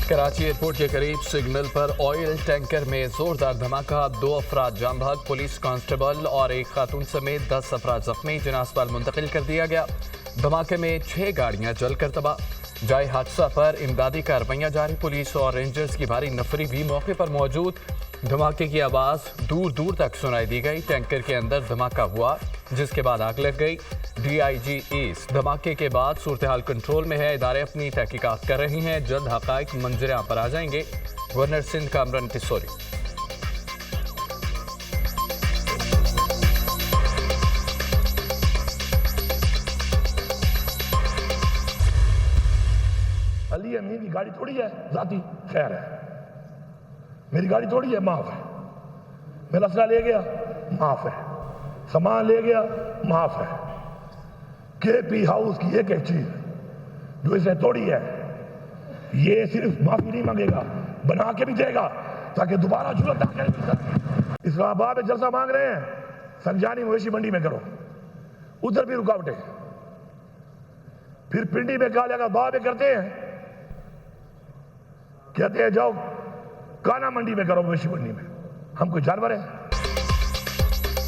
Karachi airport के करीब signal पर ऑयल टैंकर में जोरदार धमाका, 2 अफराद जान भाग, पुलिस कांस्टेबल और एक खातून समेत 10 अफराद जख्मी, जिन्हें अस्पताल मुंतकिल कर दिया गया। धमाके में 6 गाड़ियां जलकर तबाह। जाए हादसा पर इमदादी कार्रवाइयां जारी, पुलिस और रेंजर्स की भारी नफरी भी मौके पर मौजूद। धमाके की आवाज़ दूर दूर तक सुनाई दी गई। टैंकर के अंदर धमाका हुआ, जिसके बाद आग लग गई। DIG ईस्ट, धमाके के बाद सूरत हाल कंट्रोल में है, इदारे अपनी तहकीकात कर रही हैं, जल्द हकाइक मंजर पर आ जाएंगे। गवर्नर सिंध कामरान टिसोरी। अली अमीन की गाड़ी थोड़ी है जाती, खैर है, मेरी गाड़ी थोड़ी है, माफ है। मेरा असला ले गया, माफ है। सामान ले गया, माफ है। KP हाउस की एक चीज जो इसे तोड़ी है, ये सिर्फ माफी नहीं मांगेगा, बना के भी देगा ताकि दोबारा जुर्म ना करे। इस्लामाबाद में जलसा मांग रहे हैं, संजानी मवेशी मंडी में करो, उधर भी रुकावटें। फिर पिंडी में काले का बाबे करते हैं, कहते हैं जाओ काना मंडी में करो, मवेशी मंडी में। हम कोई जानवर है?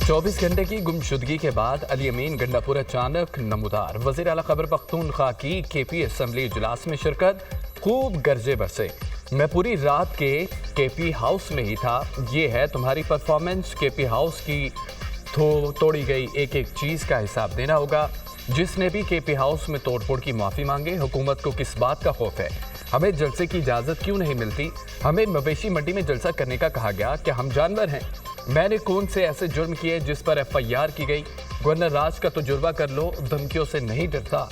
24 घंटे की गुमशुदगी के बाद अली अमीन गंडापुर अचानक नमूदार। वज़ीर आला खैबर पख्तूनख्वा की KP असम्बली इजलास में शिरकत, खूब गरजे बरसे। मैं पूरी रात के KP हाउस में ही था, ये है तुम्हारी परफॉर्मेंस। KP हाउस की तोड़ी गई एक एक चीज़ का हिसाब देना होगा। जिसने भी KP हाउस में तोड़फोड़ की माफ़ी मांगे, हुकूमत को किस बात का खौफ है? हमें जलसे की इजाज़त क्यों नहीं मिलती? हमें मवेशी मंडी में जलसा करने का कहा गया, क्या हम जानवर हैं? मैंने कौन से ऐसे जुर्म किए जिस पर FIR की गई? गवर्नर राज का तजुर्बा कर लो, धमकियों से नहीं डरता।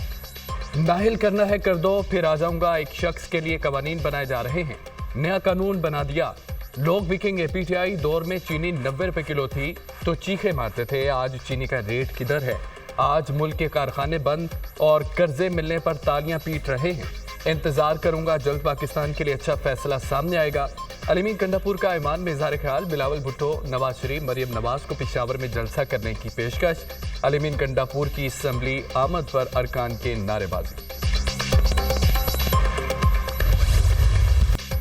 नाहिल करना है कर दो, फिर आ जाऊंगा। एक शख्स के लिए कवानीन बनाए जा रहे हैं, नया कानून बना दिया। लोग बिकेंगे। PTI दौर में चीनी 90 रुपए किलो थी तो चीखे मारते थे, आज चीनी का रेट किधर है? आज मुल्क के कारखाने बंद और कर्जे मिलने पर तालियां पीट रहे हैं। इंतजार करूंगा, जल्द पाकिस्तान के लिए अच्छा फैसला सामने आएगा। अली अमीन गंडापुर का ईमान में इज़हार ख्याल, बिलावल भुट्टो, नवाज शरीफ, मरियम नवाज को पेशावर में जलसा करने की पेशकश। अली अमीन गंडापुर की असम्बली आमद पर अरकान के नारेबाजी।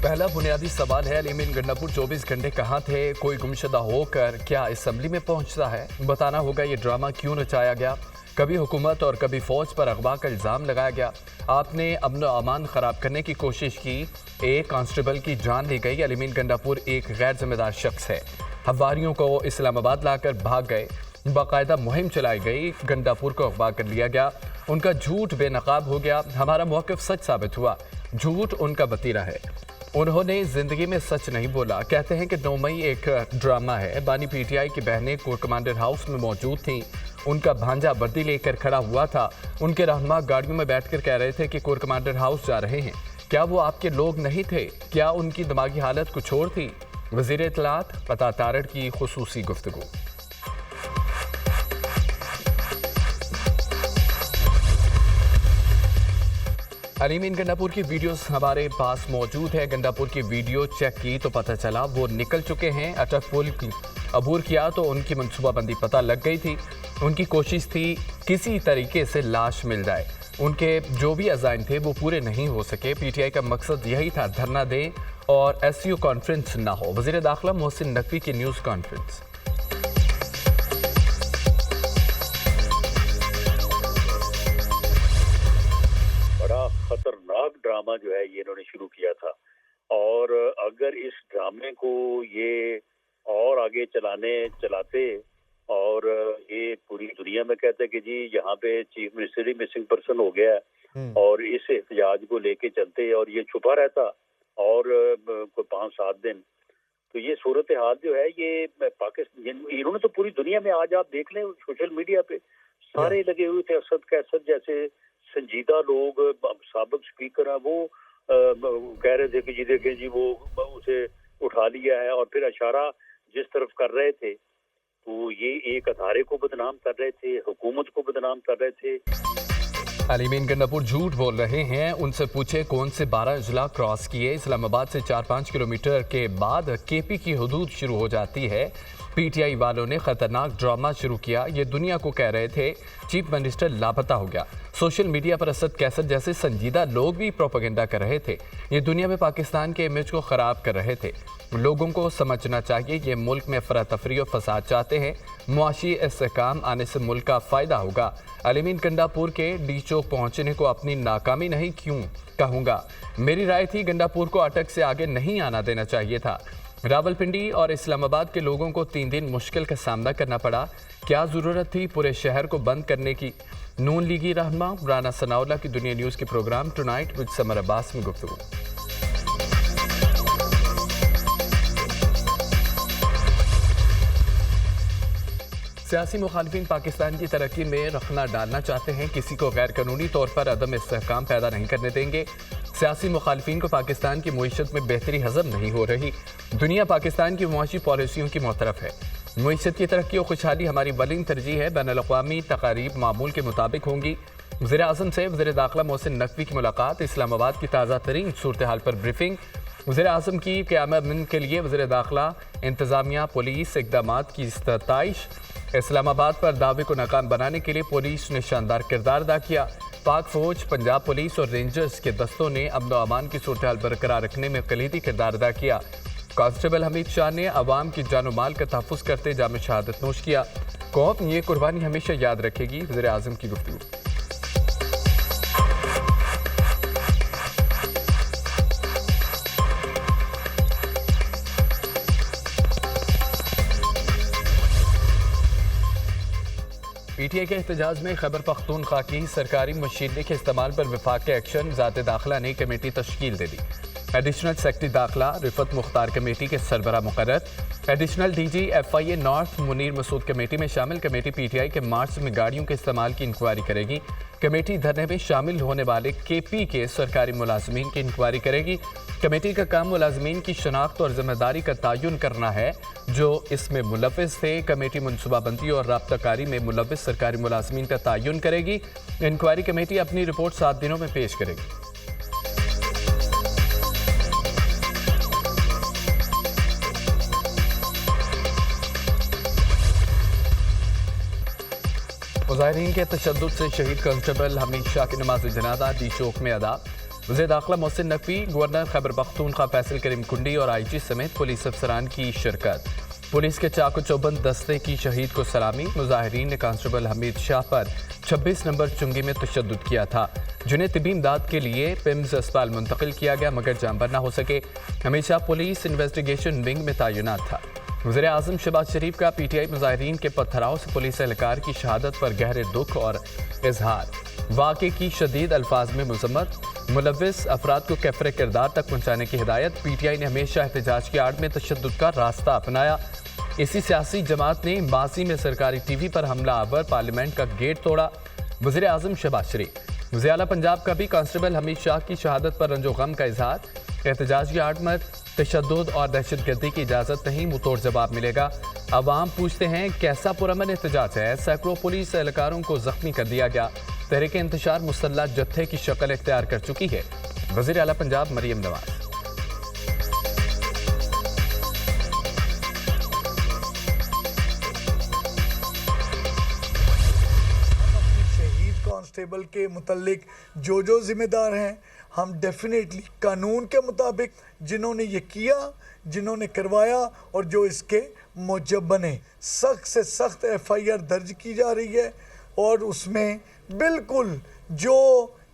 पहला बुनियादी सवाल है, अली अमीन गंडापुर 24 घंटे कहाँ थे? कोई गुमशुदा होकर क्या असम्बली में पहुंचता है? बताना होगा ये ड्रामा क्यों रचाया गया। कभी हुकूमत और कभी फौज पर अगवा का इल्ज़ाम लगाया गया। आपने अमन व अमान ख़राब करने की कोशिश की, एक कांस्टेबल की जान ली गई। अली अमीन गंडापुर एक गैर जिम्मेदार शख्स है। हवारियों को इस्लामाबाद लाकर भाग गए, बाकायदा मुहिम चलाई गई, गंडापुर को अगवा कर लिया गया। उनका झूठ बेनकाब हो गया। हमारा मौक़िफ़ सच साबित हुआ, झूठ उनका वतीरा है। उन्होंने ज़िंदगी में सच नहीं बोला। कहते हैं कि 9 मई एक ड्रामा है। बानी PTI की बहनें कोर कमांडर हाउस में मौजूद थीं। उनका भांजा वर्दी लेकर खड़ा हुआ था। उनके रहनुमा गाड़ियों में बैठकर कह रहे थे कि कोर कमांडर हाउस जा रहे हैं। क्या वो आपके लोग नहीं थे? क्या उनकी दिमागी हालत कुछ और थी? वज़ीर इत्तलात अता तारड़ की खुसूसी गुफ्तगू। अली अमीन गंडापुर की वीडियोस हमारे पास मौजूद है। गंडापुर की वीडियो चेक की तो पता चला वो निकल चुके हैं। अटक पुल अबूर किया तो उनकी मनसूबाबंदी पता लग गई थी। उनकी कोशिश थी किसी तरीके से लाश मिल जाए। उनके जो भी अज़ाइम थे वो पूरे नहीं हो सके। PTI का मकसद यही था, धरना दें और SU कॉन्फ्रेंस ना हो। वज़ीर दाखिला मोहसिन नकवी की न्यूज़ कॉन्फ्रेंस। खतरनाक ड्रामा जो है ये इन्होंने शुरू किया था, और अगर इस ड्रामे को ये और आगे चलाते और ये पूरी दुनिया में कहते कि जी यहाँ पे चीफ मिनिस्टर ही मिसिंग पर्सन हो गया है और इस एहतजाज को लेके चलते और ये छुपा रहता और कोई 5-7 दिन, तो ये सूरत हाल जो है ये पाकिस्तान, इन्होंने तो पूरी दुनिया में, आज आप देख लें सोशल मीडिया पे सारे लगे हुए थे। असद कैसर जैसे संजीदा लोग, साबिक स्पीकर है, वो कह रहे थे कि जी देखें जी वो उसे उठा लिया है, और फिर इशारा जिस तरफ कर रहे थे तो ये एक अदारे को बदनाम कर रहे थे, हुकूमत को बदनाम कर रहे थे। अली अमीन गंडापुर झूठ बोल रहे हैं। उनसे पूछे कौन से 12 अजला क्रॉस किए। इस्लामाबाद से 4-5 किलोमीटर के बाद KP की हदूद शुरू हो जाती है। पीटीआई वालों ने खतरनाक ड्रामा शुरू किया। ये दुनिया को कह रहे थे चीफ मिनिस्टर लापता हो गया। सोशल मीडिया पर असद कैसर जैसे संजीदा लोग भी प्रोपेगेंडा कर रहे थे। ये दुनिया में पाकिस्तान के इमेज को खराब कर रहे थे। लोगों को समझना चाहिए ये मुल्क में अफरा-तफरी और फसाद चाहते हैं। मुआशी इस्तेहकाम आने से मुल्क का फ़ायदा होगा। अलीमीन गंडापुर के डी चौक पहुँचने को अपनी नाकामी नहीं क्यों कहूँगा। मेरी राय थी गंडापुर को अटक से आगे नहीं आना देना चाहिए था। रावलपिंडी और इस्लामाबाद के लोगों को 3 दिन मुश्किल का सामना करना पड़ा। क्या ज़रूरत थी पूरे शहर को बंद करने की। नून लीगी रहनुमा राना सनाउल्लाह की दुनिया न्यूज़ के programme tonight with Samar Abbas में गुफ्तगू। सियासी मुखालिफिन पाकिस्तान की तरक्की में रखना डालना चाहते हैं। किसी को गैर कानूनी तौर पर अदम इस्तेहकाम पैदा नहीं करने देंगे। सियासी मुखालिफिन को पाकिस्तान की मईशत में बेहतरी हजम नहीं हो रही। दुनिया पाकिस्तान की मुआशी पॉलिसियों की मुतरफ है। मईशत की तरक्की और खुशहाली हमारी वलीन तरजीह है। बैनुल-अक़वामी तकारीब मामूल के मुताबिक होंगी। वज़ीर आज़म से वज़ीर दाखिला मोहसिन नकवी की मुलाकात। इस्लामाबाद की ताज़ा तरीन सूरत हाल पर ब्रीफिंग। वज़ीर आज़म की क़याम के लिए वज़ीर दाखिला इंतज़ामिया पुलिस इक़दामात की सताइश। इस्लामाबाद पर दावे को नाकाम बनाने के लिए पुलिस ने शानदार किरदार अदा किया। पाक फौज, पंजाब पुलिस और रेंजर्स के दस्तों ने अमन व अमान की सूरत हाल बरकरार रखने में कलीदी किरदार अदा किया। कांस्टेबल हमीद शाह ने अवाम की जान माल का तहफ़्फ़ुज़ करते जाम शहादत नोश किया। कौम ये कुर्बानी हमेशा याद रखेगी। वज़ीर आज़म की गुफ्तगू। पीटीआई के एहतजाज में खैबर पख्तूनख्वा की सरकारी मशीनरी के इस्तेमाल पर विफाक के एक्शन ज़ात दाखिला ने कमेटी तश्कील दे दी। एडिशनल सेक्रेटरी दाखिला रिफत मुख्तार कमेटी के सरबरा मुकर्रर। Additional DG FIA north Munir Masood committee में शामिल। कमेटी पीटीआई के मार्च में गाड़ियों के इस्तेमाल की इंक्वायरी करेगी। कमेटी धरने में शामिल होने वाले KP के सरकारी मुलाजमीन की इंक्वायरी करेगी। कमेटी का काम मुलाजमीन की शनाख्त और जिम्मेदारी का तयन करना है जो इसमें मुलव्विस थे। कमेटी मनसूबाबंदी और राब्ताकारी में मुलव्विस सरकारी मुलाजमीन का तयन करेगी। इंक्वायरी कमेटी अपनी रिपोर्ट 7 दिनों में पेश करेगी। मुजाहिरीन के तशद्दुद से शहीद कांस्टेबल हमीद शाह की नमाज जनाजा डी चौक में अदा। वज़ीर दाखिला मोहसिन नकवी, गवर्नर खैबर पख्तूनख्वा फैसल करीम कुंडी और IG समेत पुलिस अफसरान की शिरकत। पुलिस के चाकू चौबंद दस्ते की शहीद को सलामी। मुजाहिरीन ने कांस्टेबल हमीद शाह पर 26 नंबर चुंगी में तशद्दुद किया था, जिन्हें तिबी इमदाद के लिए पिम्स अस्पताल मुंतकिल किया गया मगर जानबर न हो सके। Hamid Shah police investigation wing में तैनात था। वज़ीर आज़म शहबाज शरीफ का PTI मुजाहिरीन के पत्थराव से पुलिस एहलकार की शहादत पर गहरे दुख और इजहार। वाक़े की शदीद अल्फाज में मज़म्मत। मुलव्विस अफराद को कैफरे किरदार तक पहुँचाने की हिदायत। PTI ने हमेशा एहतजाज की आड़ में तशद्दुद का रास्ता अपनाया। इसी सियासी जमात ने माजी में सरकारी TV पर हमला आवर पार्लियामेंट का गेट तोड़ा। वज़ीर आज़म शहबाज शरीफ। वज़ीर आला पंजाब का भी कांस्टेबल हमीद शाह की शहादत पर रंजो गम का इजहार। एहतजाज की आड़ में तशद्दुद और दहशतगर्दी की इजाज़त नहीं, मुंहतोड़ जवाब मिलेगा। अवाम पूछते हैं कैसा पुरअमन एहतजाज है। सैकड़ों पुलिस एहलकारों को जख्मी कर दिया गया। तहरीक इंतशार मुसल्लह जत्थे की शक्ल इख्तियार कर चुकी है। वज़ीर आला पंजाब मरियम नवाज। शहीद कांस्टेबल के मुतल्लिक जो जिम्मेदार हैं, हम डेफिनेटली कानून के मुताबिक जिन्होंने ये किया, जिन्होंने करवाया और जो इसके मुजब बने, सख्त से सख्त FIR दर्ज की जा रही है और उसमें बिल्कुल जो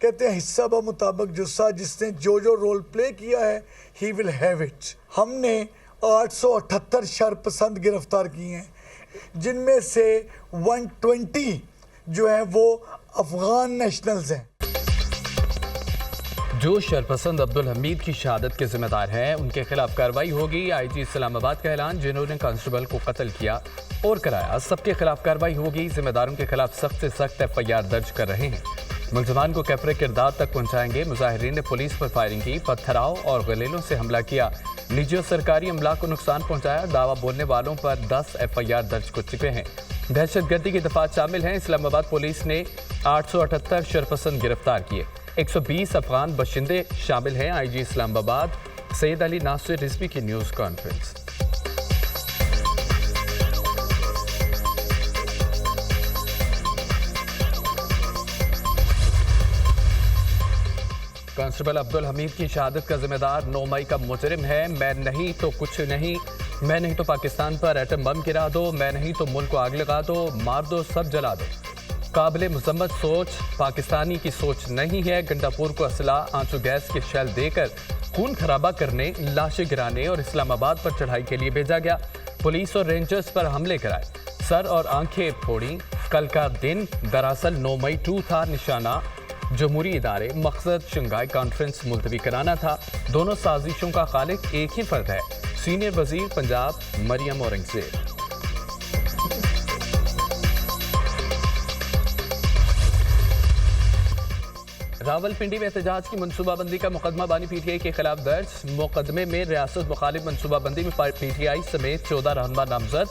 कहते हैं हिस्सा ब मुताबिक जो जिसने जो रोल प्ले किया है ही विल हैव इट। हमने 878 शरपसंद गिरफ्तार किए हैं, जिनमें से 120 जो हैं वो अफगान नेशनल्स हैं। जो शरपसंद अब्दुल हमीद की शहादत के जिम्मेदार हैं उनके खिलाफ कार्रवाई होगी। IG इस्लामाबाद का ऐलान। जिन्होंने कांस्टेबल को कत्ल किया और कराया सबके खिलाफ कार्रवाई होगी। जिम्मेदारों के खिलाफ सख्त से सख्त FIR दर्ज कर रहे हैं। मुलजमान को कैफरे किरदार तक पहुंचाएंगे। मुजाहिरीन ने पुलिस पर फायरिंग की, पत्थराव और गलेलों से हमला किया, निजी और सरकारी अमला को नुकसान पहुंचाया। दावा बोलने वालों पर 10 FIR दर्ज कर चुके हैं। दहशतगर्दी की दफात शामिल हैं। इस्लामाबाद पुलिस ने 878 शरपसंद गिरफ्तार किए। 120 अफगान बशिंदे शामिल हैं। IG इस्लामाबाद सैयद अली नासिर रिजवी की news conference. Constable Abdul Hamid की शहादत का जिम्मेदार 9 मई का मुजरिम है। मैं नहीं तो कुछ नहीं, मैं नहीं तो पाकिस्तान पर एटम बम गिरा दो, मैं नहीं तो मुल्क को आग लगा दो, मार दो, सब जला दो। काबिल मजम्मत सोच पाकिस्तानी की सोच नहीं है। गंडापुर को असला, आंसू गैस के शेल देकर खून खराबा करने, लाशें गिराने और इस्लामाबाद पर चढ़ाई के लिए भेजा गया। पुलिस और रेंजर्स पर हमले कराए, सर और आंखें फोड़ी। कल का दिन दरअसल 9 मई 2 था। निशाना जमहूरी इदारे, मकसद शंघाई कॉन्फ्रेंस मुलतवी कराना था। दोनों साजिशों का खालिक एक ही फर्द है, सीनियर वजीर पंजाब मरियम औरंगजेब। रावलपिंडी में एहतजाज की मनसूबाबंदी का मुकदमा बानी पीटीआई के खिलाफ दर्ज। मुकदमे में रियासत मुखालिफ मनसूबाबंदी में पीटीआई समेत 14 रहनुमा नामजद।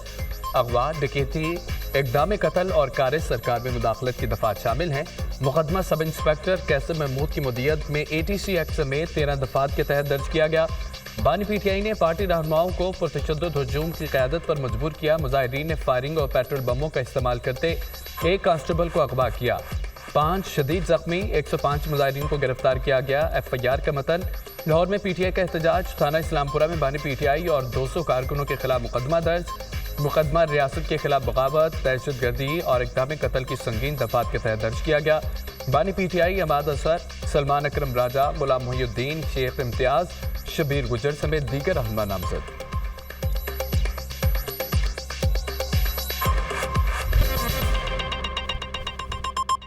अगवा, डकैती, इक़दाम कत्ल और कार सरकार में मुदाखलत की दफात शामिल हैं। मुकदमा सब इंस्पेक्टर कैसर महमूद की मुदियत में ATC एक्ट समेत 13 दफात के तहत दर्ज किया गया। बानी पीटीआई ने पार्टी रहनुमाओं को पुरतशद्दुद हुजूम की क़यादत पर मजबूर किया। मुजाहिरीन ने फायरिंग और पेट्रोल बमों का इस्तेमाल करते एक कांस्टेबल को अगवा किया। 5 शदीद जख्मी, 105 मुजाहिरीन को गिरफ्तार किया गया। FIR का मतन, लाहौर में पीटीआई का एहतजाज। थाना इस्लामपुरा में बानी पीटीआई और 200 कारकुनों के खिलाफ मुकदमा दर्ज। मुकदमा रियासत के खिलाफ बगावत, दहशतगर्दी और इक़दाम कत्ल की संगीन दफात के तहत दर्ज किया गया। बानी पीटीआई अमाद असर, सलमान अकरम राजा, गुलाम मोहिउद्दीन, शेख इम्तियाज, शबीर गुजर समेत दीगर रहनुमा नामजद।